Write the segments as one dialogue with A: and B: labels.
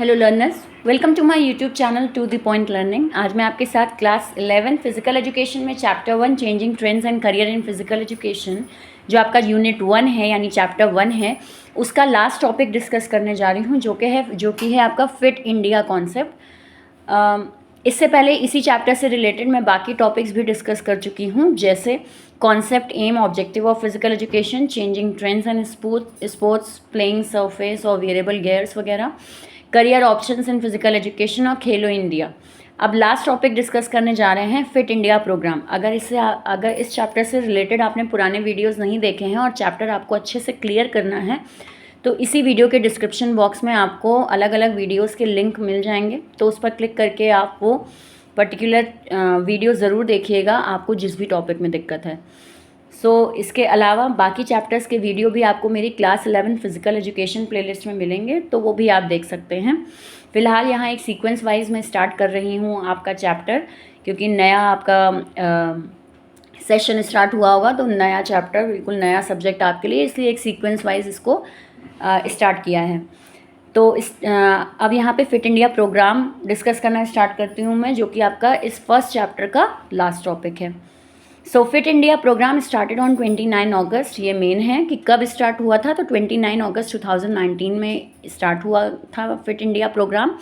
A: Hello learners, welcome to my YouTube channel to the point learning. आज मैं आपके साथ क्लास 11 फिजिकल एजुकेशन में chapter 1 changing trends and career in physical education, जो आपका unit 1 है यानी चैप्टर 1 है, उसका लास्ट टॉपिक डिस्कस करने जा रही हूँ, जो कि है आपका फिट इंडिया कॉन्सेप्ट। इससे पहले इसी चैप्टर से रिलेटेड मैं बाकी टॉपिक्स भी डिस्कस कर चुकी हूँ, जैसे concept, aim, objective of physical education, changing trends and sports, playing surface और वेरिएबल गियर्स वगैरह, career options in physical education और खेलो इंडिया। अब लास्ट टॉपिक डिस्कस करने जा रहे हैं फिट इंडिया प्रोग्राम। अगर इस चैप्टर से रिलेटेड आपने पुराने वीडियोस नहीं देखे हैं और चैप्टर आपको अच्छे से क्लियर करना है, तो इसी वीडियो के डिस्क्रिप्शन बॉक्स में आपको अलग अलग वीडियोस के लिंक मिल जाएंगे, तो उस पर क्लिक करके आप वो पर्टिकुलर वीडियो ज़रूर देखिएगा, आपको जिस भी टॉपिक में दिक्कत है। इसके अलावा बाकी चैप्टर्स के वीडियो भी आपको मेरी क्लास 11 फिजिकल एजुकेशन प्लेलिस्ट में मिलेंगे, तो वो भी आप देख सकते हैं। फ़िलहाल यहाँ एक सीक्वेंस वाइज मैं स्टार्ट कर रही हूँ आपका चैप्टर, क्योंकि नया आपका सेशन स्टार्ट हुआ होगा, तो नया चैप्टर, बिल्कुल नया सब्जेक्ट आपके लिए, इसलिए एक सीक्वेंस वाइज इसको स्टार्ट किया है। तो अब यहाँ पे फिट इंडिया प्रोग्राम डिस्कस करना स्टार्ट करती हूँ मैं, जो कि आपका इस फर्स्ट चैप्टर का लास्ट टॉपिक है। Fit India program started on 29 August. ये मेन है कि कब स्टार्ट हुआ था, तो 29 अगस्त 2019 में स्टार्ट हुआ था फिट इंडिया प्रोग्राम,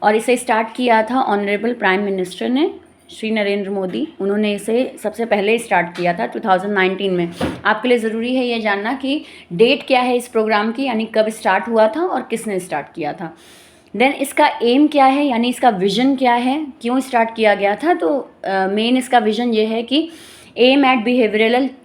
A: और इसे स्टार्ट किया था ऑनरेबल प्राइम मिनिस्टर ने, श्री नरेंद्र मोदी। उन्होंने इसे सबसे पहले स्टार्ट किया था 2019 में। आपके लिए ज़रूरी है ये जानना कि डेट क्या है इस प्रोग्राम की, यानी कब स्टार्ट हुआ था और किसने स्टार्ट किया था। देन इसका एम क्या है, यानी इसका विज़न क्या है, क्यों स्टार्ट किया गया था। तो मेन इसका विज़न ये है कि aim at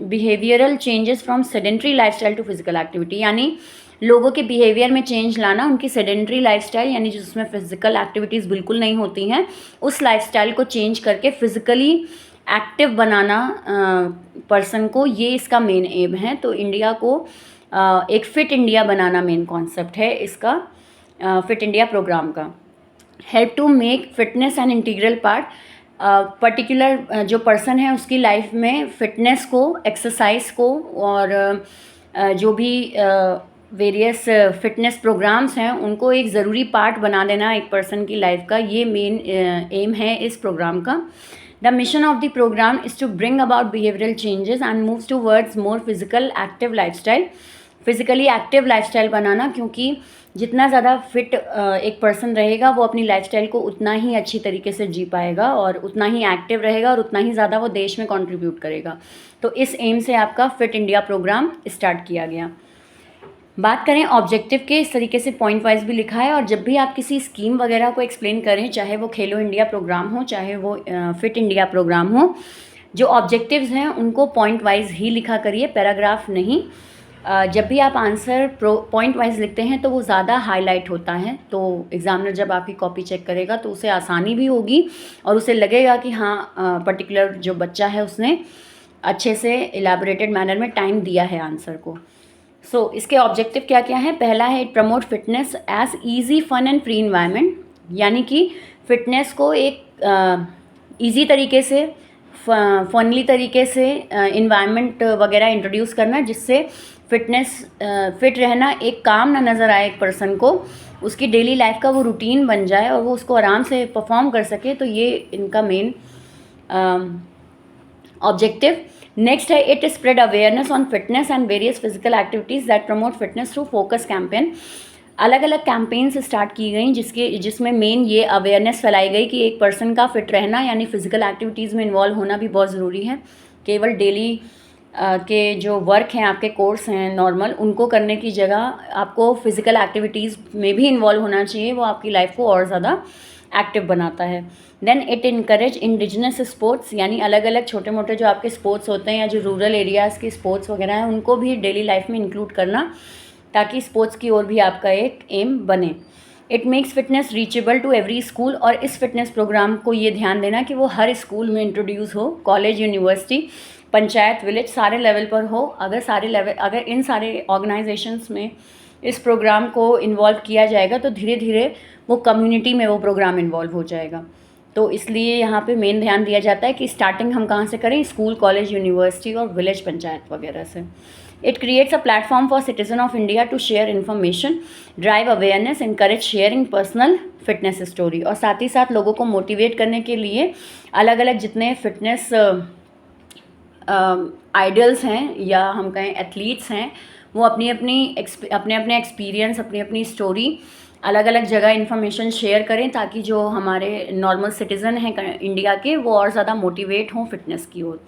A: behavioural changes from sedentary lifestyle to physical activity, यानी लोगों के बिहेवियर में चेंज लाना, उनकी सेडेंट्री लाइफस्टाइल यानी जिसमें फिजिकल एक्टिविटीज़ बिल्कुल नहीं होती हैं, उस लाइफस्टाइल को चेंज करके फिजिकली एक्टिव बनाना पर्सन को, ये इसका मेन एम है। तो इंडिया को एक फिट इंडिया बनाना मेन कॉन्सेप्ट है इसका फिट इंडिया प्रोग्राम का। Help to make fitness an integral part. Particular जो पर्सन है उसकी लाइफ में फिटनेस को, एक्सरसाइज को और जो भी वेरियस फिटनेस प्रोग्राम्स हैं उनको एक ज़रूरी पार्ट बना देना एक पर्सन की लाइफ का, ये मेन एम है इस प्रोग्राम का। The mission of the program is to bring about behavioural changes and move towards more physical active lifestyle. Physically active lifestyle बनाना, क्योंकि जितना ज़्यादा फिट एक पर्सन रहेगा वो अपनी लाइफस्टाइल को उतना ही अच्छी तरीके से जी पाएगा और उतना ही एक्टिव रहेगा और उतना ही ज़्यादा वो देश में कंट्रीब्यूट करेगा। तो इस एम से आपका फिट इंडिया प्रोग्राम स्टार्ट किया गया। बात करें ऑब्जेक्टिव के, इस तरीके से पॉइंट वाइज भी लिखा है, और जब भी आप किसी स्कीम वगैरह को एक्सप्लेन करें, चाहे वो खेलो इंडिया प्रोग्राम हो, चाहे वो फिट इंडिया प्रोग्राम हो, जो ऑब्जेक्टिव्स हैं उनको पॉइंट वाइज ही लिखा करिए, पैराग्राफ नहीं। जब भी आप आंसर पॉइंट वाइज लिखते हैं तो वो ज़्यादा हाईलाइट होता है, तो एग्जामिनर जब आपकी कॉपी चेक करेगा तो उसे आसानी भी होगी और उसे लगेगा कि हाँ पर्टिकुलर जो बच्चा है उसने अच्छे से इलेबोरेटेड मैनर में टाइम दिया है आंसर को। इसके ऑब्जेक्टिव क्या क्या है। पहला है, it promote fitness as easy, fun and free environment, यानी कि फिटनेस को एक ईजी तरीके से, फनली तरीके से इन्वायरमेंट वगैरह इंट्रोड्यूस करना, जिससे फिट रहना एक काम ना नज़र आए एक पर्सन को, उसकी डेली लाइफ का वो रूटीन बन जाए और वो उसको आराम से परफॉर्म कर सके। तो ये इनका मेन ऑब्जेक्टिव। नेक्स्ट है, it spread awareness on fitness and various physical activities that promote fitness through focus campaign. अलग अलग कैंपेन्स स्टार्ट की गई जिसमें मेन ये अवेयरनेस फैलाई गई कि एक पर्सन का फिट रहना यानी फिजिकल एक्टिविटीज़ में इन्वॉल्व होना भी बहुत ज़रूरी है। केवल डेली के जो वर्क हैं, आपके कोर्स हैं नॉर्मल, उनको करने की जगह आपको फिज़िकल एक्टिविटीज़ में भी इन्वॉल्व होना चाहिए, वो आपकी लाइफ को और ज़्यादा एक्टिव बनाता है। Then it encourage indigenous sports, यानी अलग अलग छोटे मोटे जो आपके स्पोर्ट्स होते हैं या जो रूरल एरियाज़ के स्पोर्ट्स वगैरह हैं उनको भी डेली लाइफ में इंक्लूड करना, ताकि स्पोर्ट्स की ओर भी आपका एक एम बने। It makes fitness reachable to every school, और इस फिटनेस प्रोग्राम को ये ध्यान देना कि वो हर स्कूल में इंट्रोड्यूस हो, कॉलेज, यूनिवर्सिटी, पंचायत, विलेज, सारे लेवल पर हो। अगर इन सारे ऑर्गेनाइजेशंस में इस प्रोग्राम को इन्वॉल्व किया जाएगा तो धीरे धीरे वो कम्युनिटी में वो प्रोग्राम इन्वॉल्व हो जाएगा। तो इसलिए यहाँ पे मेन ध्यान दिया जाता है कि स्टार्टिंग हम कहाँ से करें, स्कूल, कॉलेज, यूनिवर्सिटी और विलेज पंचायत वगैरह से। It creates a platform for citizen of India to share information, drive awareness, encourage sharing personal fitness story, और साथ ही साथ लोगों को मोटिवेट करने के लिए अलग अलग जितने फिटनेस आइडल्स हैं या हम कहें एथलीट्स हैं, वो अपने अपने एक्सपीरियंस, अपनी अपनी स्टोरी अलग अलग जगह इन्फॉर्मेशन शेयर करें, ताकि जो हमारे नॉर्मल सिटीज़न हैं इंडिया के, वो और ज़्यादा मोटिवेट हों फिटनेस की ओर।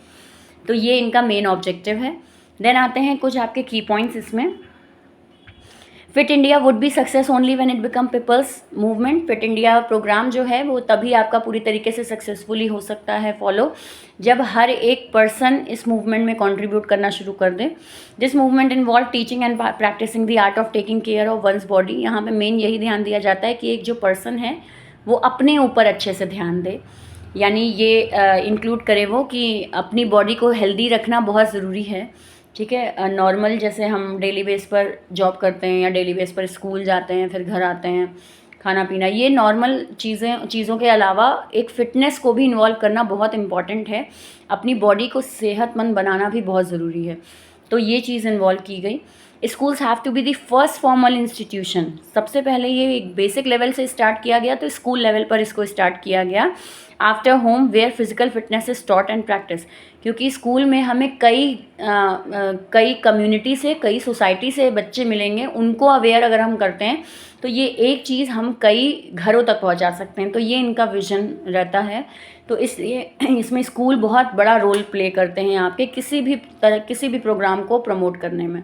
A: तो ये इनका मेन ऑब्जेक्टिव है। देन आते हैं कुछ आपके की पॉइंट्स इसमें। Fit India would be success only when it become people's movement. Fit India program जो है वो तभी आपका पूरी तरीके से सक्सेसफुली हो सकता है फॉलो, जब हर एक पर्सन इस मूवमेंट में कंट्रीब्यूट करना शुरू कर दे। This movement involve teaching and practicing the art of taking care of one's body. यहाँ पे मेन यही ध्यान दिया जाता है कि एक जो पर्सन है वो अपने ऊपर अच्छे से ध्यान दे, यानी ये इंक्लूड करे वो कि अपनी बॉडी को हेल्दी रखना बहुत ज़रूरी है। ठीक है, नॉर्मल जैसे हम डेली बेस पर जॉब करते हैं या डेली बेस पर स्कूल जाते हैं, फिर घर आते हैं, खाना पीना, ये नॉर्मल चीज़ों के अलावा एक फ़िटनेस को भी इन्वॉल्व करना बहुत इम्पॉर्टेंट है। अपनी बॉडी को सेहतमंद बनाना भी बहुत ज़रूरी है, तो ये चीज़ इन्वॉल्व की गई। Schools have to be the first formal institution. सबसे पहले ये एक बेसिक लेवल से स्टार्ट किया गया, तो स्कूल लेवल पर इसको स्टार्ट किया गया। After home where physical fitness is taught and practice, क्योंकि स्कूल में हमें कई कम्युनिटी से, कई सोसाइटी से बच्चे मिलेंगे, उनको अवेयर अगर हम करते हैं तो ये एक चीज़ हम कई घरों तक पहुंचा सकते हैं। तो ये इनका विजन रहता है। तो इसलिए इसमें स्कूल बहुत बड़ा रोल प्ले करते हैं आपके किसी भी प्रोग्राम को प्रमोट करने में।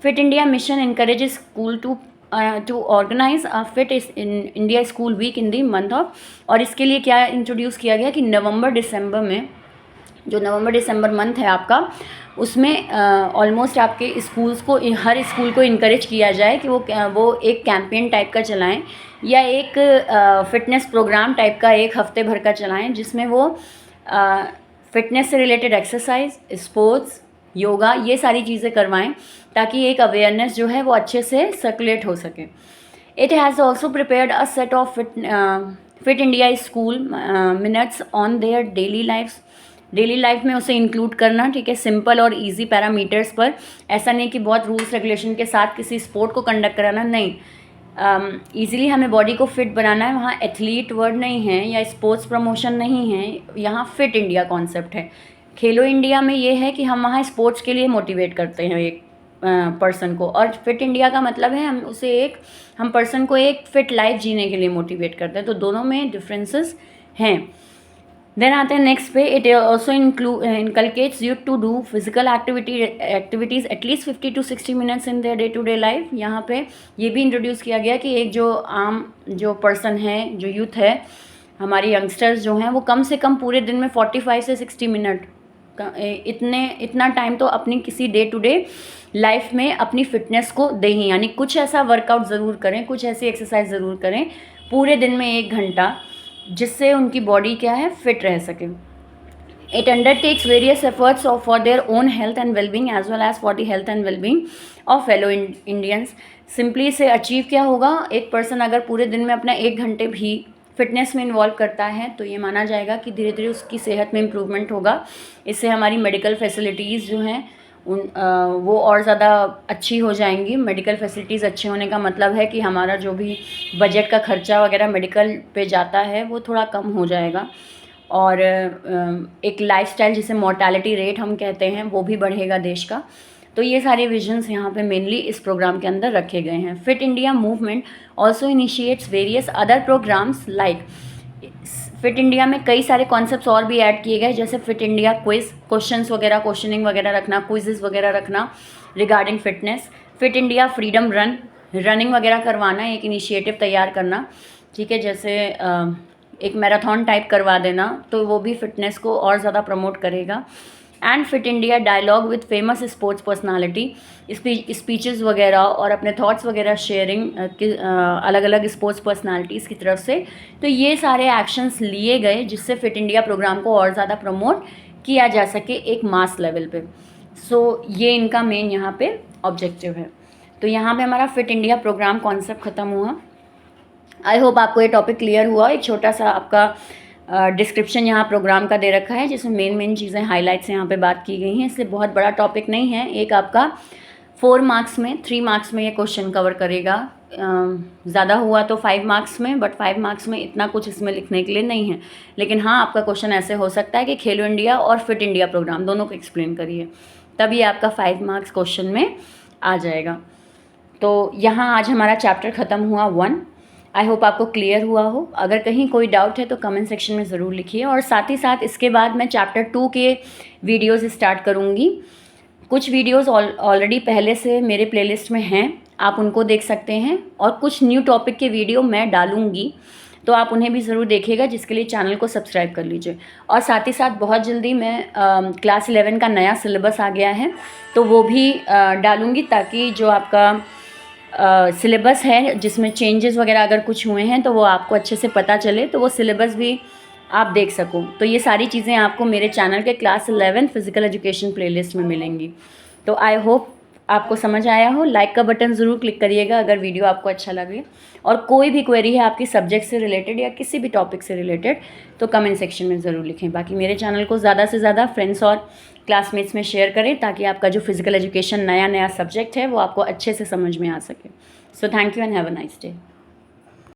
A: Fit India mission encourages school to organize a fit in India School Week in the month of, और इसके लिए क्या इंट्रोड्यूस किया गया कि नवंबर दिसंबर में, जो नवंबर दिसंबर मंथ है आपका, उसमें ऑलमोस्ट आपके स्कूल्स को, हर स्कूल को इनकरेज किया जाए कि वो एक कैंपेन टाइप का चलाएं या एक फिटनेस प्रोग्राम टाइप का एक हफ्ते भर का चलाएं, जिसमें वो फिटनेस से रिलेटेड एक्सरसाइज, स्पोर्ट्स, योगा, ये सारी चीज़ें करवाएं, ताकि एक अवेयरनेस जो है वो अच्छे से सर्कुलेट हो सके। It has also prepared a set of fit India school minutes on their daily life में उसे इंक्लूड करना, ठीक है, सिंपल और इजी पैरामीटर्स पर। ऐसा नहीं कि बहुत रूल्स रेगुलेशन के साथ किसी स्पोर्ट को कंडक्ट कराना, नहीं, ईज़िली हमें बॉडी को फिट बनाना है। वहाँ एथलीट वर्ड नहीं है या स्पोर्ट्स प्रमोशन नहीं है, यहाँ फिट इंडिया कॉन्सेप्ट है। खेलो इंडिया में ये है कि हम वहाँ स्पोर्ट्स के लिए मोटिवेट करते हैं एक पर्सन को, और फिट इंडिया का मतलब है हम पर्सन को एक फिट लाइफ जीने के लिए मोटिवेट करते हैं। तो दोनों में डिफरेंसेस हैं। देन आते हैं नेक्स्ट पे। It also inculcates you to do physical activities at least 50 to 60 minutes in their day to day life. यहाँ पे ये भी इंट्रोड्यूस किया गया कि एक जो आम जो पर्सन है, जो यूथ है, हमारे यंगस्टर्स जो हैं, वो कम से कम पूरे दिन में 45 से 60 मिनट इतना टाइम तो अपनी किसी डे टू डे लाइफ में अपनी फिटनेस को दें ही, यानी कुछ ऐसा वर्कआउट ज़रूर करें, कुछ ऐसी एक्सरसाइज ज़रूर करें पूरे दिन में 1 घंटा, जिससे उनकी बॉडी क्या है, फिट रह सके। It undertakes various efforts for their own health and wellbeing as well as for the health and wellbeing of fellow Indians. Simply say achieve क्या होगा, एक पर्सन अगर पूरे दिन में अपना 1 घंटे भी फिटनेस में इन्वॉल्व करता है तो ये माना जाएगा कि धीरे धीरे उसकी सेहत में इम्प्रूवमेंट होगा। इससे हमारी मेडिकल फैसिलिटीज़ जो हैं वो और ज़्यादा अच्छी हो जाएंगी। मेडिकल फैसिलिटीज़ अच्छे होने का मतलब है कि हमारा जो भी बजट का खर्चा वगैरह मेडिकल पे जाता है वो थोड़ा कम हो जाएगा, और एक लाइफस्टाइल जिसे मोर्टेलिटी रेट हम कहते हैं वो भी बढ़ेगा देश का। तो ये सारे विजन्स यहाँ पे मेनली इस प्रोग्राम के अंदर रखे गए हैं। Fit India movement also initiates various other programs like, fit India में कई सारे कॉन्सेप्ट्स और भी ऐड किए गए, जैसे फिट इंडिया क्विज, क्वेश्चनिंग वगैरह रखना, क्विजेस वगैरह रखना regarding fitness. Fit India freedom running वगैरह करवाना, एक इनिशिएटिव तैयार करना, ठीक है, जैसे एक मैराथन टाइप करवा देना, तो वो भी फिटनेस को और ज़्यादा प्रमोट करेगा। And fit India dialogue with famous sports personality, speeches वगैरह और अपने थॉट्स वगैरह शेयरिंग अलग अलग स्पोर्ट्स पर्सनालिटीज़ की तरफ से। तो ये सारे एक्शंस लिए गए जिससे फिट इंडिया प्रोग्राम को और ज़्यादा प्रमोट किया जा सके एक मास लेवल पे। सो ये इनका मेन यहाँ पे ऑब्जेक्टिव है। तो यहाँ पे हमारा फिट इंडिया प्रोग्राम कॉन्सेप्ट ख़त्म हुआ। आई होप आपको ये टॉपिक क्लियर हुआ। एक छोटा सा आपका डिस्क्रिप्शन यहाँ प्रोग्राम का दे रखा है जिसमें मेन चीज़ें हाईलाइट्स यहाँ पे बात की गई हैं, इसलिए बहुत बड़ा टॉपिक नहीं है। एक आपका 4 मार्क्स में 3 मार्क्स में ये क्वेश्चन कवर करेगा, ज़्यादा हुआ तो 5 मार्क्स में, बट 5 मार्क्स में इतना कुछ इसमें लिखने के लिए नहीं है। लेकिन हाँ, आपका क्वेश्चन ऐसे हो सकता है कि खेलो इंडिया और फिट इंडिया प्रोग्राम दोनों को एक्सप्लेन करिए, तब ये आपका 5 मार्क्स क्वेश्चन में आ जाएगा। तो यहाँ आज हमारा चैप्टर ख़त्म हुआ 1। आई होप आपको क्लियर हुआ हो। अगर कहीं कोई डाउट है तो कमेंट सेक्शन में ज़रूर लिखिए। और साथ ही साथ इसके बाद मैं चैप्टर 2 के वीडियोज़ स्टार्ट करूँगी। कुछ वीडियोज़ ऑलरेडी पहले से मेरे प्लेलिस्ट में हैं, आप उनको देख सकते हैं, और कुछ न्यू टॉपिक के वीडियो मैं डालूँगी, तो आप उन्हें भी ज़रूर देखिएगा, जिसके लिए चैनल को सब्सक्राइब कर लीजिए। और साथ ही साथ बहुत जल्दी मैं क्लास 11 का नया सिलेबस आ गया है, तो वो भी डालूँगी, ताकि जो आपका सिलेबस है जिसमें चेंजेस वगैरह अगर कुछ हुए हैं तो वो आपको अच्छे से पता चले, तो वो सिलेबस भी आप देख सको। तो ये सारी चीज़ें आपको मेरे चैनल के क्लास 11 फिज़िकल एजुकेशन प्लेलिस्ट में मिलेंगी। तो आई होप आपको समझ आया हो। लाइक का बटन ज़रूर क्लिक करिएगा अगर वीडियो आपको अच्छा लगे, और कोई भी क्वेरी है आपकी सब्जेक्ट से रिलेटेड या किसी भी टॉपिक से रिलेटेड तो कमेंट सेक्शन में ज़रूर लिखें। बाकी मेरे चैनल को ज़्यादा से ज़्यादा फ्रेंड्स और क्लासमेट्स में शेयर करें, ताकि आपका जो फिज़िकल एजुकेशन नया सब्जेक्ट है वो आपको अच्छे से समझ में आ सके। So thank you and have a nice day.